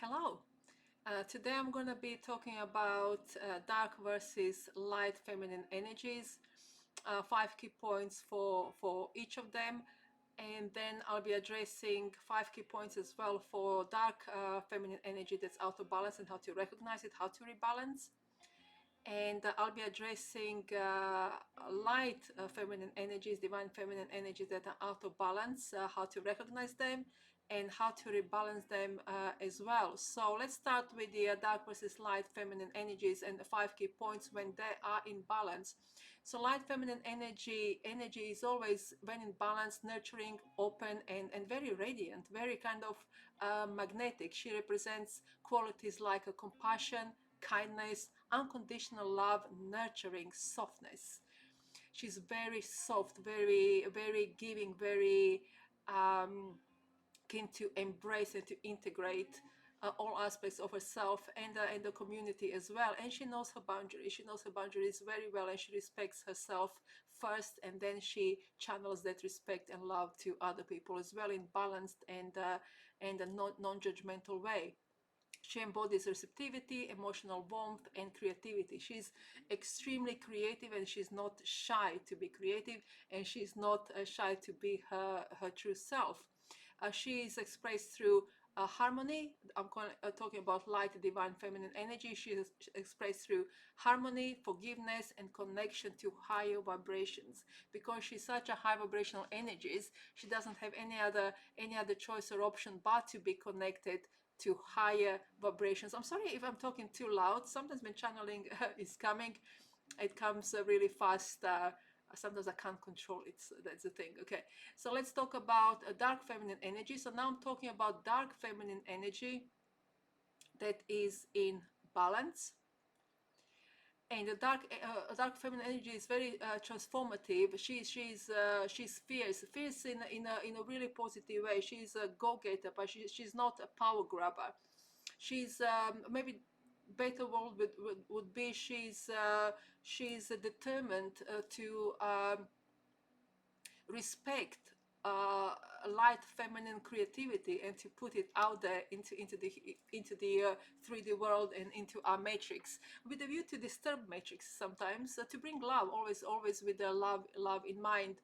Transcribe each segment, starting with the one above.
Hello. Today I'm going to be talking about dark versus light feminine energies, 5 key points for each of them, and then I'll be addressing 5 key points as well for dark feminine energy that's out of balance and how to recognize it, how to rebalance. And I'll be addressing light feminine energies, divine feminine energies that are out of balance, how to recognize them and how to rebalance them as well. So let's start with the dark versus light feminine energies and the 5 key points when they are in balance. So light feminine energy is always, when in balance, nurturing, open, and very radiant, very kind of magnetic. She represents qualities like a compassion, kindness, unconditional love, nurturing, softness. She's very soft, very giving, very keen to embrace and to integrate all aspects of herself and the community as well. And she knows her boundaries. She knows her boundaries very well, and she respects herself first, and then she channels that respect and love to other people as well in balanced and a non-judgmental way. She embodies receptivity, emotional warmth, and creativity. She's extremely creative, and she's not shy to be creative, and she's not shy to be her true self. She is expressed through harmony. I'm talking about light, divine feminine energy. She is expressed through harmony, forgiveness, and connection to higher vibrations. Because she's such a high vibrational energies, she doesn't have any other choice or option but to be connected to higher vibrations. I'm sorry if I'm talking too loud. Sometimes when channeling is coming, it comes really fast. Sometimes I can't control it. So that's the thing. Okay, so let's talk about dark feminine energy. So now I'm talking about dark feminine energy that is in balance. And the dark feminine energy is very transformative. She's fierce in a really positive way. She's a go-getter, but she's not a power grabber. She's maybe better word would be she's determined to respect light feminine creativity and to put it out there into the 3D world and into our matrix, with a view to disturb matrix sometimes, to bring love, always with the love in mind.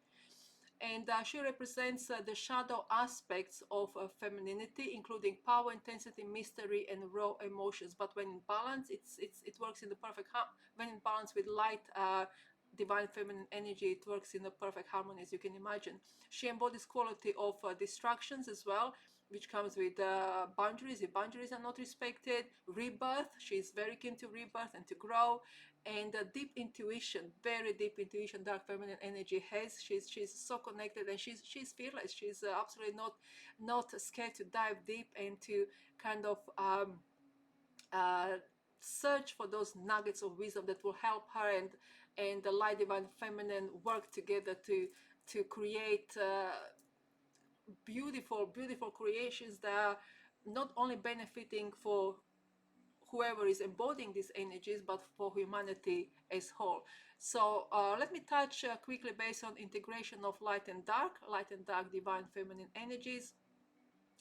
And she represents the shadow aspects of femininity, including power, intensity, mystery, and raw emotions. But when in balance, it works in the perfect when in balance with light divine feminine energy, it works in a perfect harmony, as you can imagine. She embodies quality of distractions as well, which comes with boundaries. If boundaries are not respected, rebirth. She's very keen to rebirth and to grow, and deep intuition, very deep intuition. Dark feminine energy has. She's so connected, and she's fearless. She's absolutely not scared to dive deep and to kind of search for those nuggets of wisdom that will help her and the light divine feminine work together to create beautiful creations that are not only benefiting for whoever is embodying these energies, but for humanity as whole. So let me touch quickly based on integration of light and dark divine feminine energies.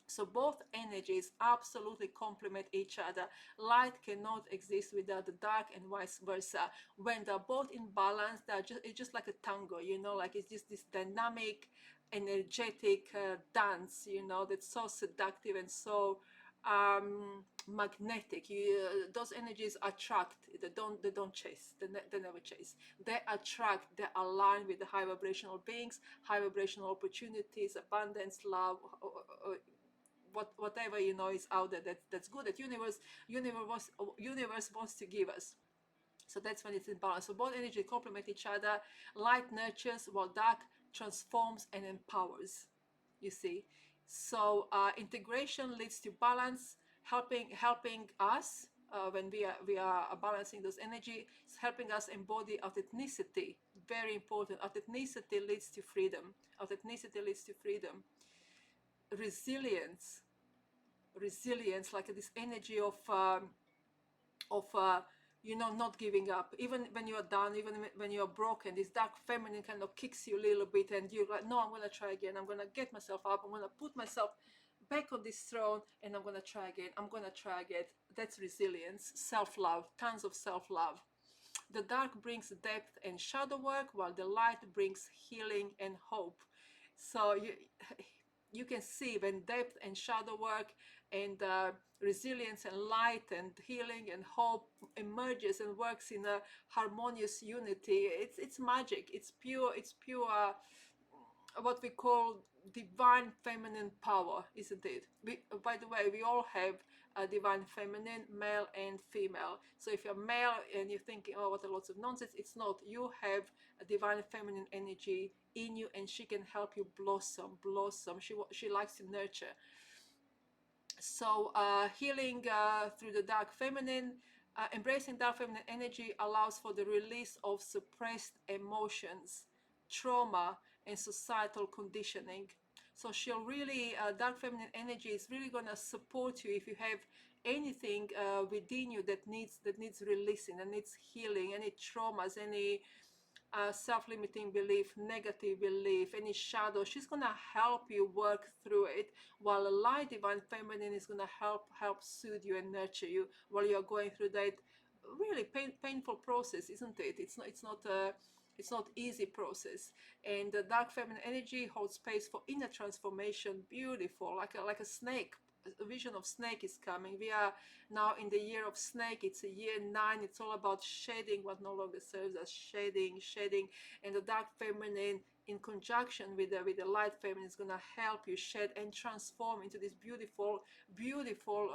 So both energies absolutely complement each other. Light cannot exist without the dark, and vice versa. When they're both in balance, it's just like a tango, like it's just this dynamic, energetic dance, that's so seductive and so magnetic. Those energies attract. They don't chase. They never chase. They attract. They align with the high vibrational beings, high vibrational opportunities, abundance, love, whatever is out there that's good, that universe wants to give us. So that's when it's in balance. So both energies complement each other. Light nurtures while dark transforms and empowers, you see. So integration leads to balance, helping us when we are balancing those energies, helping us embody authenticity. Very important. Authenticity leads to freedom. Resilience, like this energy of not giving up, even when you are down, even when you are broken. This dark feminine kind of kicks you a little bit, and you're like, no, I'm gonna try again. I'm gonna get myself up. I'm gonna put myself back on this throne, and I'm gonna try again. I'm gonna try again. That's resilience, self-love, tons of self-love. The dark brings depth and shadow work, while the light brings healing and hope. So you can see when depth and shadow work and resilience and light and healing and hope emerges and works in a harmonious unity. It's magic. It's pure what we call divine feminine power, isn't it? By the way, we all have a divine feminine, male and female. So if you're male and you're thinking, oh, what a lots of nonsense, it's not. You have a divine feminine energy in you, and she can help you blossom. She likes to nurture. So healing through the dark feminine, embracing dark feminine energy allows for the release of suppressed emotions, trauma, and societal conditioning. So she'll really, dark feminine energy is really going to support you if you have anything within you that needs releasing, that needs healing, any traumas, any self-limiting belief, negative belief, any shadow. She's gonna help you work through it, while a light divine feminine is gonna help soothe you and nurture you while you're going through that really painful process, isn't it? It's not easy process. And the dark feminine energy holds space for inner transformation. Beautiful, like a snake. A vision of snake is coming. We are now in the year of snake. It's a year 9. It's all about shedding what no longer serves us. Shedding. And the dark feminine in conjunction with the light feminine is going to help you shed and transform into this beautiful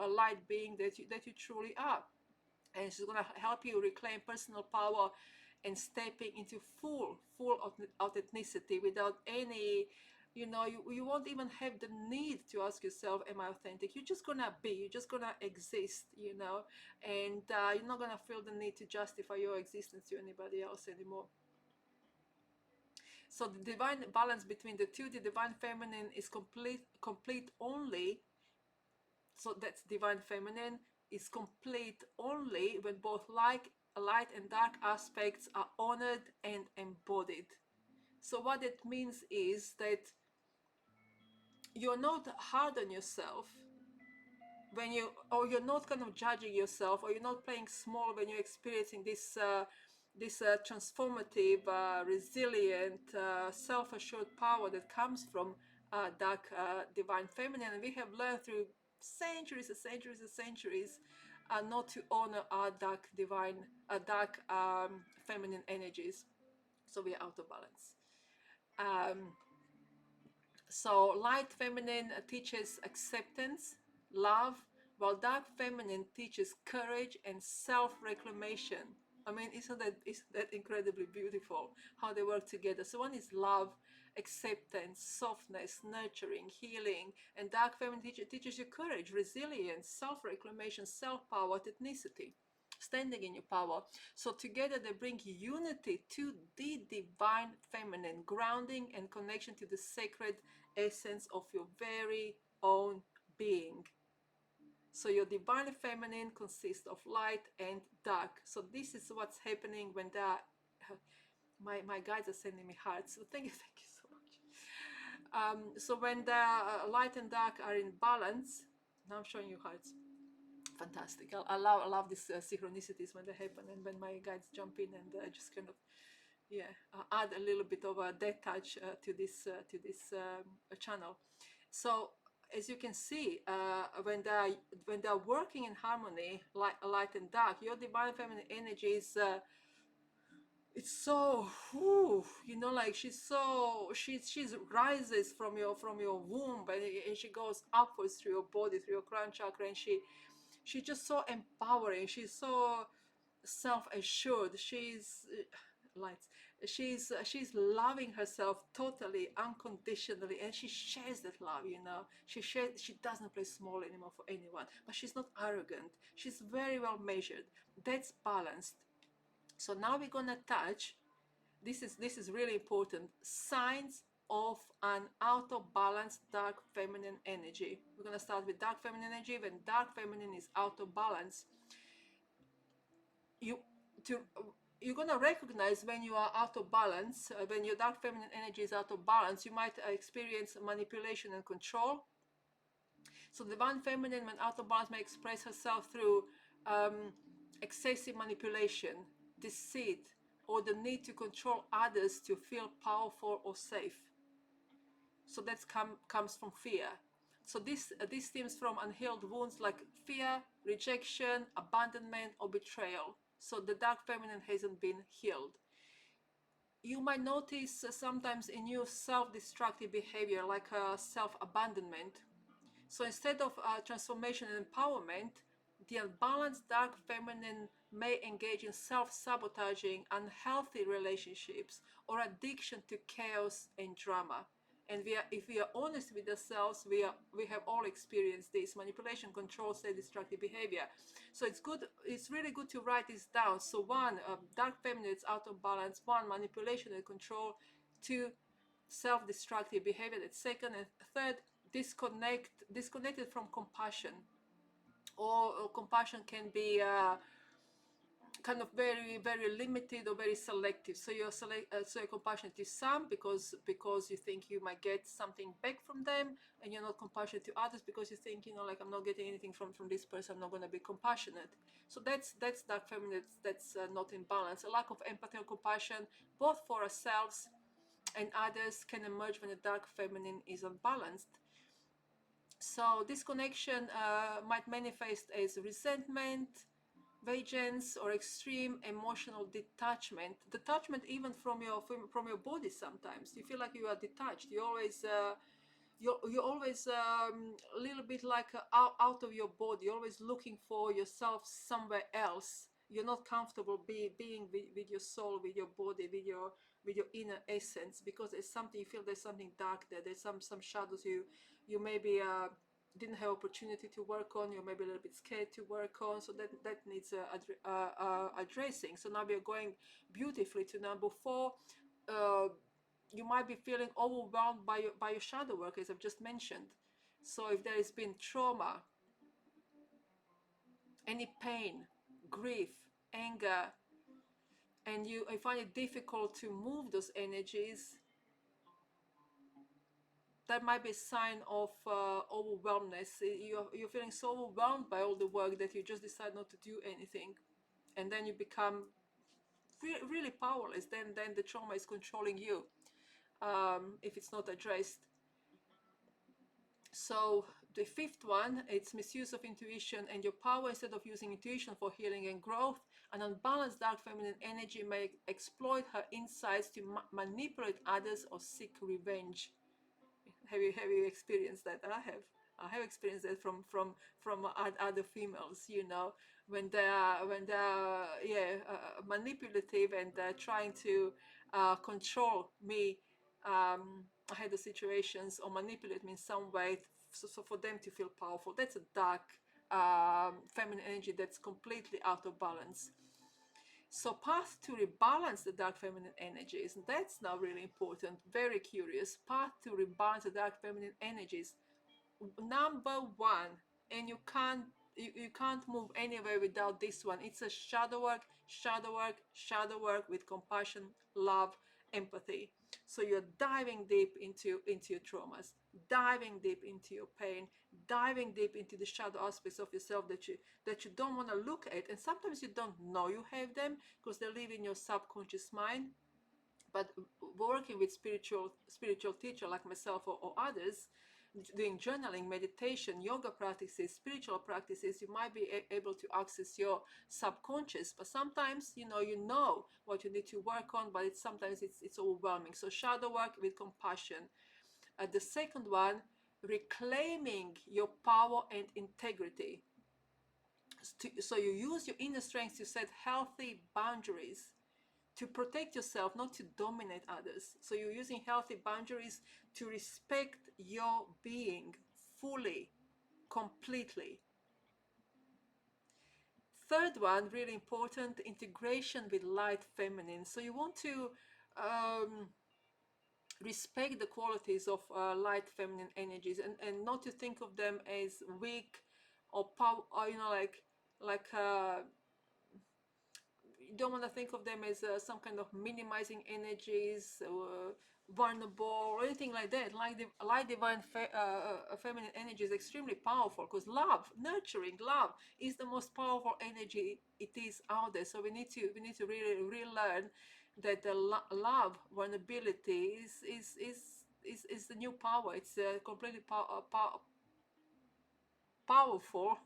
light being that you truly are. And she's going to help you reclaim personal power and stepping into full authenticity without any, you won't even have the need to ask yourself, am I authentic? You're just gonna be, you're just gonna exist, and you're not gonna feel the need to justify your existence to anybody else anymore. So the divine balance between the two, the divine feminine is complete only, so that's divine feminine is complete only when both light and dark aspects are honored and embodied. So what it means is that you're not hard on yourself when you're not kind of judging yourself, or you're not playing small when you're experiencing this transformative, resilient, self-assured power that comes from dark divine feminine. And we have learned through centuries not to honor our dark feminine energies. So we are out of balance. Um, so light feminine teaches acceptance, love, while dark feminine teaches courage and self-reclamation. I mean, isn't that incredibly beautiful how they work together? So one is love, acceptance, softness, nurturing, healing, and dark feminine teaches you courage, resilience, self-reclamation, self-power, authenticity, standing in your power. So together they bring unity to the divine feminine, grounding and connection to the sacred essence of your very own being. So your divine feminine consists of light and dark. So this is what's happening when they are, my guides are sending me hearts. So thank you so much. So when the light and dark are in balance, now I'm showing you hearts. Fantastic. I love these synchronicities when they happen, and when my guides jump in and just kind of add a little bit of a death touch to this channel. So as you can see, when they're working in harmony, light and dark, your divine feminine energy is it's so like she's rises from your womb, and she goes upwards through your body, through your crown chakra, and she's just so empowering. She's so self-assured. She's lights. She's loving herself totally, unconditionally, and she shares that love. She doesn't play small anymore for anyone, but she's not arrogant. She's very well measured. That's balanced. So now we're gonna touch. This is really important. Signs of an out of balance dark feminine energy. We're gonna start with dark feminine energy. When dark feminine is out of balance, you to you're gonna recognize when you are out of balance. When your dark feminine energy is out of balance, you might experience manipulation and control. So the divine feminine, when out of balance, may express herself through excessive manipulation, deceit, or the need to control others to feel powerful or safe. So that comes from fear. So this stems from unhealed wounds like fear, rejection, abandonment, or betrayal. So the dark feminine hasn't been healed. You might notice sometimes a new self-destructive behavior like self-abandonment. So instead of transformation and empowerment, the unbalanced dark feminine may engage in self-sabotaging, unhealthy relationships, or addiction to chaos and drama. And if we are honest with ourselves, we have all experienced this manipulation, control, self-destructive behavior. So it's really good to write this down. So one, dark feminine is out of balance. One, manipulation and control. Two, self-destructive behavior. That's second. And third, disconnected from compassion, or compassion can be kind of very limited or very selective. So you're compassionate to some because you think you might get something back from them, and you're not compassionate to others because you think, like, I'm not getting anything from this person, I'm not going to be compassionate. So that's dark feminine. That's not in balance. A lack of empathy or compassion both for ourselves and others can emerge when the dark feminine is unbalanced. So this connection might manifest as resentment, vengeance, or extreme emotional detachment even from your body. Sometimes you feel like you are detached. You're always a little bit like out of your body. You're always looking for yourself somewhere else. You're not comfortable being with your soul, with your body, with your inner essence, because there's something, you feel there's something dark there. There's some shadows you maybe didn't have opportunity to work on. You're maybe a little bit scared to work on. So that needs addressing. So now we are going beautifully to number 4. You might be feeling overwhelmed by your shadow work, as I've just mentioned. So if there has been trauma, any pain, grief, anger, and you find it difficult to move those energies, that might be a sign of overwhelmness. You're feeling so overwhelmed by all the work that you just decide not to do anything, and then you become really powerless. Then the trauma is controlling you, if it's not addressed. So the fifth one, it's misuse of intuition and your power. Instead of using intuition for healing and growth, an unbalanced dark feminine energy may exploit her insights to manipulate others or seek revenge. Have you experienced that? I have experienced that from other females. When they're manipulative and trying to control me. I had the situations or manipulate me in some way, so for them to feel powerful. That's a dark feminine energy that's completely out of balance. So path to rebalance the dark feminine energies, that's now really important. Very curious. Path to rebalance the dark feminine energies. Number one, and you can't move anywhere without this one. It's a shadow work with compassion, love, empathy. So you're diving deep into your traumas, diving deep into your pain, diving deep into the shadow aspects of yourself that you don't want to look at, and sometimes you don't know you have them because they live in your subconscious mind. But working with spiritual teacher like myself, or others, doing journaling, meditation, yoga practices, spiritual practices, you might be able to access your subconscious. But sometimes you know what you need to work on, but sometimes it's overwhelming. So shadow work with compassion. The second one, reclaiming your power and integrity. So you use your inner strength to set healthy boundaries, to protect yourself, not to dominate others. So you're using healthy boundaries to respect your being fully, completely. Third one, really important, integration with light feminine. So you want to um, respect the qualities of light feminine energies, and not to think of them as weak or power, or like you don't want to think of them as some kind of minimizing energies, vulnerable, or anything like that. Like the light divine feminine energy is extremely powerful, because love, nurturing love, is the most powerful energy it is out there. So we need to really relearn that the love, vulnerability is the new power. It's a completely powerful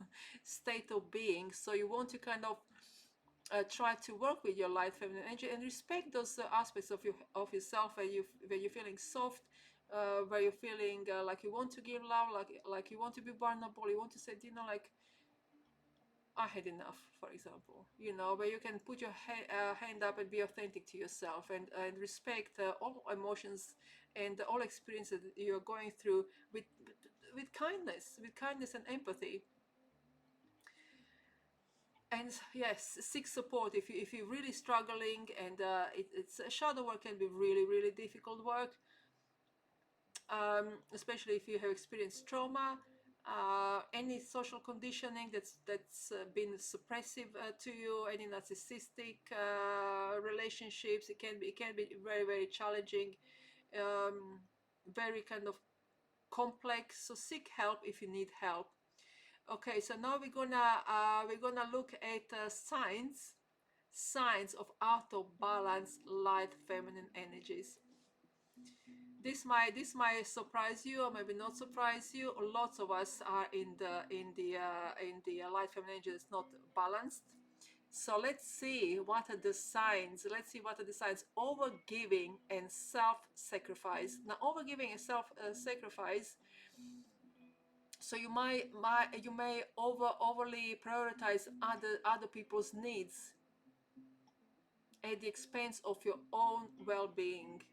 state of being. So you want to kind of try to work with your light feminine energy and respect those aspects of yourself where you're feeling soft, where you're feeling like you want to give love, like you want to be vulnerable, you want to say, like, I had enough, for example, where you can put your hand up and be authentic to yourself, and respect all emotions and all experiences that you're going through with kindness and empathy. And yes, seek support if you're really struggling, and it's shadow work can be really, really difficult work, especially if you have experienced trauma, any social conditioning that's been suppressive to you, any narcissistic relationships. It can be very, very challenging, um, very kind of complex. So seek help if you need help. Okay, so now we're gonna look at signs of out of balance light feminine energies. This might surprise you, or maybe not surprise you. Lots of us are in the light feminine energy that's not balanced. So let's see what are the signs. Let's see what are the signs. Overgiving and self-sacrifice. Now, overgiving and self-sacrifice. So you may overly prioritize other people's needs at the expense of your own well-being.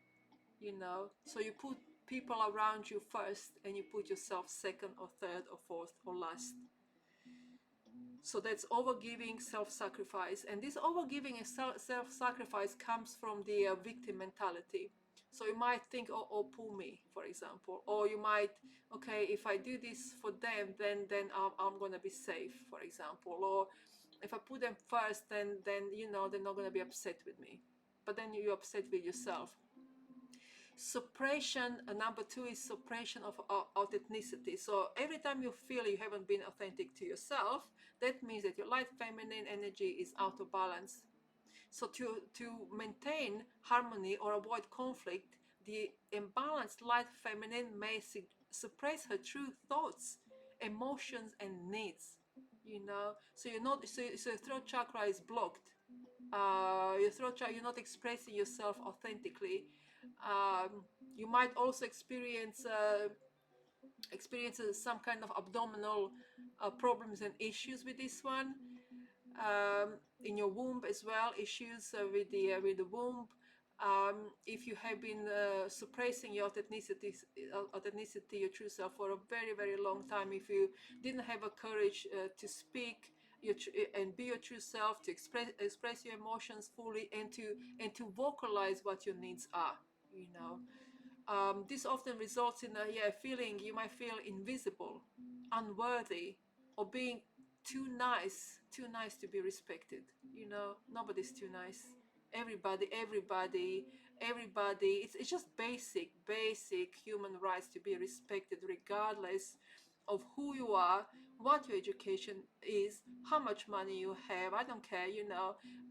So you put people around you first, and you put yourself second or third or fourth or last. So that's overgiving, self-sacrifice. And this overgiving and self-sacrifice comes from the victim mentality. So you might think, oh, poor me, for example. Or you might, okay, if I do this for them, then I'm going to be safe, for example. Or if I put them first, then they're not going to be upset with me. But then you're upset with yourself. Suppression, number two, is suppression of authenticity. So every time you feel you haven't been authentic to yourself, that means that your light feminine energy is out of balance. So to maintain harmony or avoid conflict, the imbalanced light feminine may suppress her true thoughts, emotions, and needs. So you're not so your throat chakra is blocked. Your throat chakra, you're not expressing yourself authentically. You might also experience some kind of abdominal problems and issues with this one. In your womb as well, issues with the womb. If you have been suppressing your authenticity, your true self, for a very, very long time, if you didn't have a courage to speak and be your true self, to express your emotions fully, and to vocalize what your needs are, this often results in a feeling. You might feel invisible, unworthy, or being too nice to be respected. Nobody's too nice. Everybody. It's just basic human rights to be respected, regardless of who you are, what your education is, how much money you have. I don't care.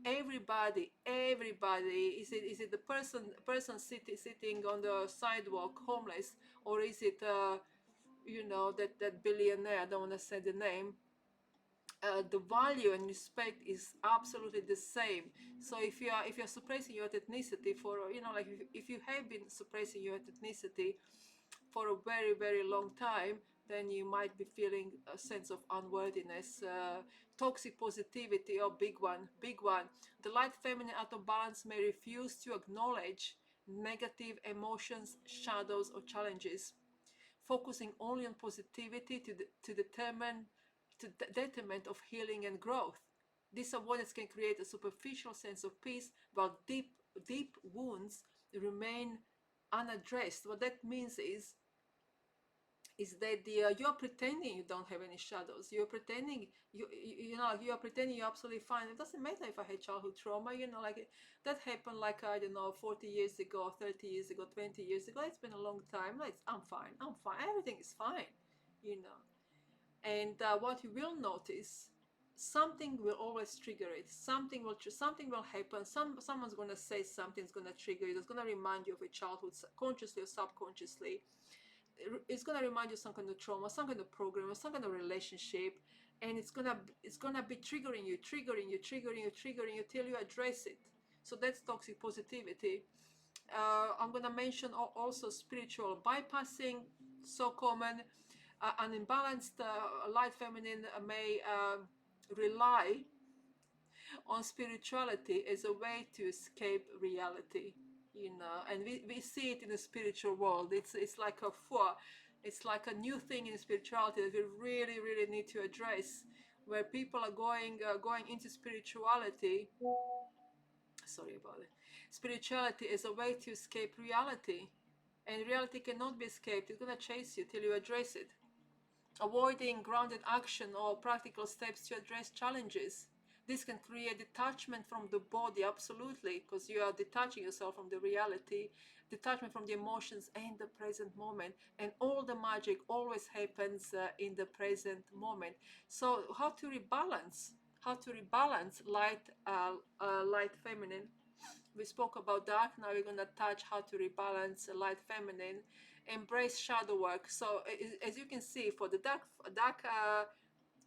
Everybody. Is it the person sitting on the sidewalk homeless, or is it that billionaire? I don't want to say the name. The value and respect is absolutely the same. So if you're suppressing your ethnicity for, like, if you have been suppressing your ethnicity for a very, very long time, then you might be feeling a sense of unworthiness. Toxic positivity, or big one. The light feminine out of balance may refuse to acknowledge negative emotions, shadows, or challenges, focusing only on positivity to determine to the detriment of healing and growth. This avoidance can create a superficial sense of peace, while deep wounds remain unaddressed. What that means is is that you are pretending you don't have any shadows. You're pretending you are pretending you're absolutely fine. It doesn't matter if I had childhood trauma, like that happened like I don't know 40 years ago, 30 years ago, 20 years ago. It's been a long time. Like I'm fine. I'm fine. Everything is fine, you know. And what you will notice, something will always trigger it. Something will happen. Someone's gonna say something's gonna trigger it. It's gonna remind you of a childhood, consciously or subconsciously. It's gonna remind you of some kind of trauma, some kind of program, or some kind of relationship, and it's gonna be triggering you till you address it. So that's toxic positivity. I'm gonna mention also spiritual bypassing, so common. An imbalanced light feminine may rely on spirituality as a way to escape reality, and we see it in the spiritual world. It's like it's like a new thing in spirituality that we really really need to address, where people are going into spirituality. Sorry about it. Spirituality as a way to escape reality, and reality cannot be escaped. It's gonna chase you till you address it. Avoiding grounded action or practical steps to address challenges. This can create detachment from the body, absolutely, because you are detaching yourself from the reality, detachment from the emotions and the present moment. And all the magic always happens in the present moment. So, how to rebalance? How to rebalance light feminine? We spoke about dark. Now we're going to touch how to rebalance light feminine. Embrace shadow work. So as you can see, for the dark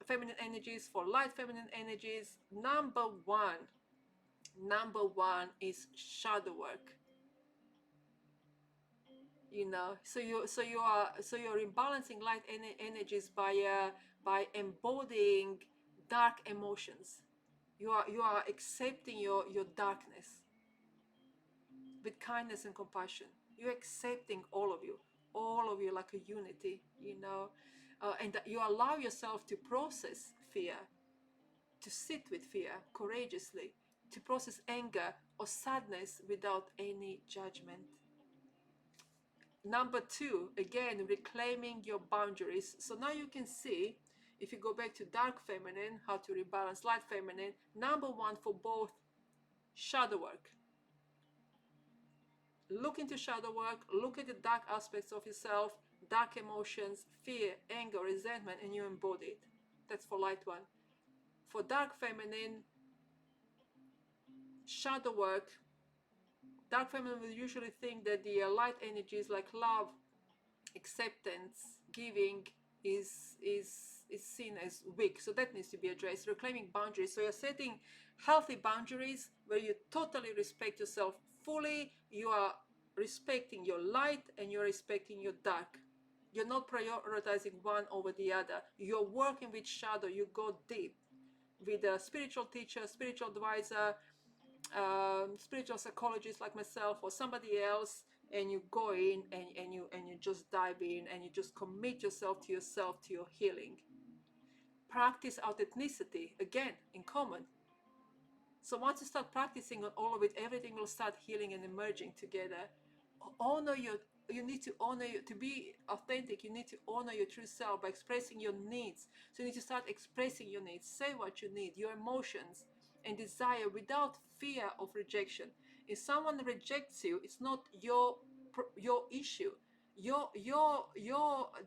feminine energies, for light feminine energies, number one is shadow work. So you're rebalancing light energies by embodying dark emotions. You are accepting your darkness with kindness and compassion. You're accepting all of you like a unity, and that you allow yourself to process fear, to sit with fear courageously, to process anger or sadness without any judgment. Number two, again, reclaiming your boundaries. So now you can see, if you go back to dark feminine, how to rebalance light feminine, number one for both, shadow work. Look into shadow work, look at the dark aspects of yourself, dark emotions, fear, anger, resentment, and you embody it. That's for light one. For dark feminine, shadow work, dark feminine will usually think that the light energies like love, acceptance, giving is seen as weak. So that needs to be addressed. Reclaiming boundaries. So you're setting healthy boundaries where you totally respect yourself fully. You are respecting your light and you're respecting your dark. You're not prioritizing one over the other. You're working with shadow. You go deep with a spiritual teacher, spiritual advisor, spiritual psychologist like myself or somebody else, and you go in and you just dive in and you just commit yourself to your healing. Practice authenticity, again, in common. So once you start practicing on all of it, everything will start healing and emerging together. Honor your You need to honor to be authentic. You need to honor your true self by expressing your needs. So you need to start expressing your needs. Say what you need, your emotions and desire, without fear of rejection. If someone rejects you, it's not your issue. Your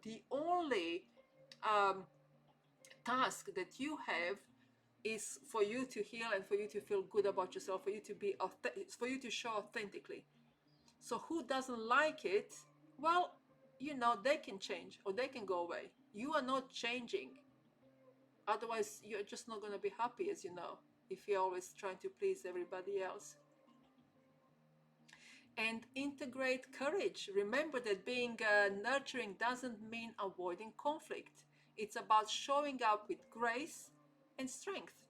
the only um, task that you have is for you to heal and for you to feel good about yourself, for you to be for you to show authentically. So who doesn't like it? Well, they can change or they can go away. You are not changing. Otherwise, you're just not going to be happy, as you know, if you're always trying to please everybody else. And integrate courage. Remember that being nurturing doesn't mean avoiding conflict. It's about showing up with grace and strength.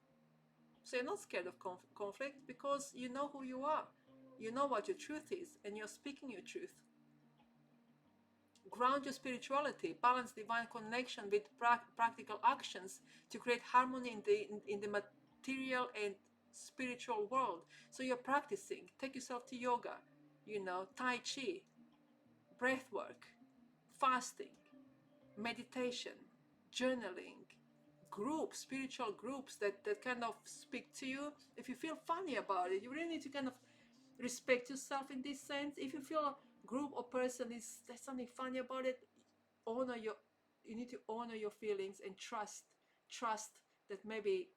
So you're not scared of conflict because you know who you are. You know what your truth is, and you're speaking your truth. Ground your spirituality, balance divine connection with practical actions to create harmony in the material and spiritual world. So you're practicing. Take yourself to yoga, Tai Chi, breath work, fasting, meditation, journaling, groups, spiritual groups that kind of speak to you. If you feel funny about it, you really need to kind of respect yourself in this sense. If you feel a group or person is there's something funny about it, honor your you need to honor your feelings and trust that maybe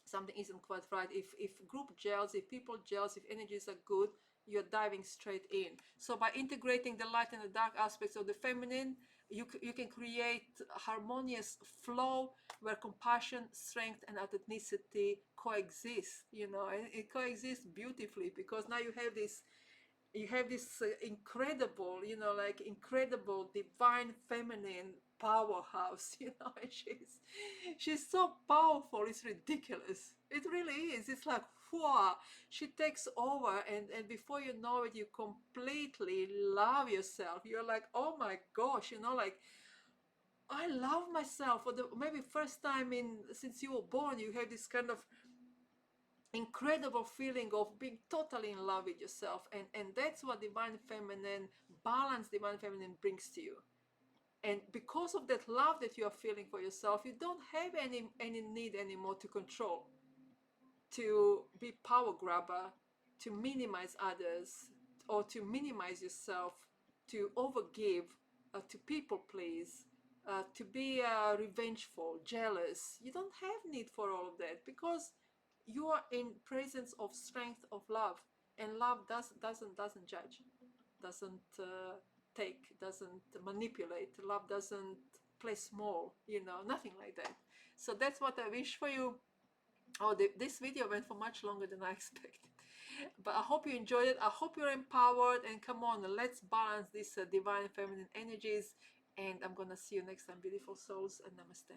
something isn't quite right. If group gels, if people gels, if energies are good, you're diving straight in. So by integrating the light and the dark aspects of the feminine, you can create harmonious flow where compassion, strength, and authenticity coexist. And it coexists beautifully, because now you have this incredible, like incredible divine feminine powerhouse, and she's so powerful, it's ridiculous. It really is. It's like, wow, she takes over, and before you know it, you completely love yourself. You're like, oh my gosh, like, I love myself. For the maybe first time in since you were born, you have this kind of incredible feeling of being totally in love with yourself, and that's what divine feminine balance, divine feminine brings to you. And because of that love that you are feeling for yourself, you don't have any need anymore to control, to be power grabber, to minimize others, or to minimize yourself, to overgive, to people please, to be revengeful, jealous. You don't have need for all of that, because you are in presence of strength of love, and love doesn't judge, doesn't take, doesn't manipulate. Love doesn't play small, nothing like that. So that's what I wish for you. Oh, this video went for much longer than I expected. But I hope you enjoyed it. I hope you're empowered. And come on, let's balance these divine feminine energies. And I'm going to see you next time, beautiful souls. And namaste.